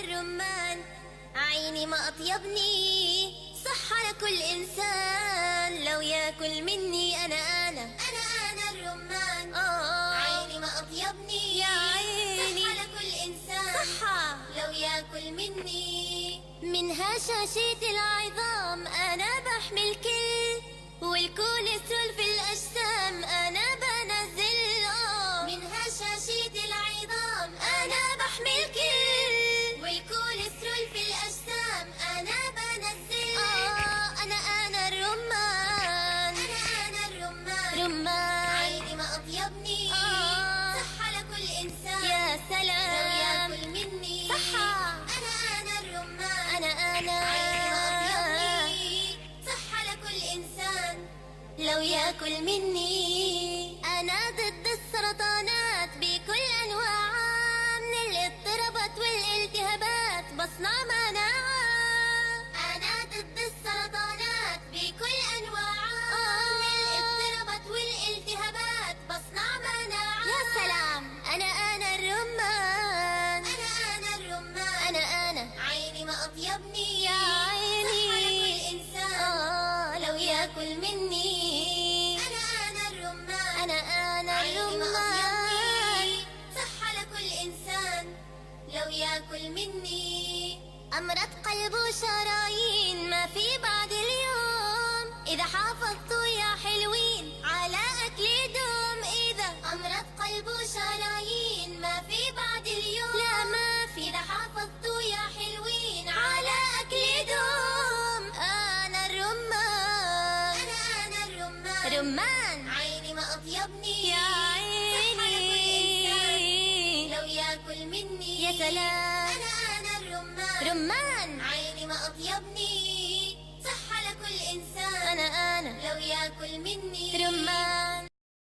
الرمان، عيني ما أطيبني، صحة لكل إنسان لو ياكل مني. أنا الرمان، عيني ما أطيبني، يا عيني صحة لكل إنسان، صحة لو ياكل مني. منها شاشة العظام أنا بحمل كل، والكوليسترول في الأجسام أنا بنزل. منها شاشة العظام أنا بحمل كل، والكوليسترول في الأجسام أنا بنزل. أنا الرمان، أنا الرمان، رمان عيني ما أطيبني، صحة لكل إنسان، يا سلام لو ياكل مني، صحة. أنا الرمان، أنا عيني ما أطيبني، صحة لكل إنسان لو ياكل مني. أنا ضد السرطانات بكل أنواعها، من الاضطرابات والالتهابات بصنع مناعة. أنا ضد السرطانات بكل أنواعها، من الاضطرابات والالتهابات بصنع مناعة. يا سلام أنا الرمان، أنا الرمان، أنا عيني ما أطيبني، يا عيني صحة لكل إنسان لو ياكل مني. أنا الرمان، أنا الرمان، صحة لكل إنسان لو ياكل مني. أمراض قلب وشرايين ما في بعد اليوم، إذا حافظتوا يا حلوين على أكل دوم. إذا أمراض قلب وشرايين ما في بعد اليوم، لا ما في، إذا حافظتوا يا حلوين على أكل دوم. أنا الرمان، أنا الرمان، رمان عيني ما أطيبني، يا عيني لو ياكل مني. يا سلام أنا الرمان، رمان عيني ما أطيبني، صحة لكل إنسان، أنا لو ياكل مني. رمان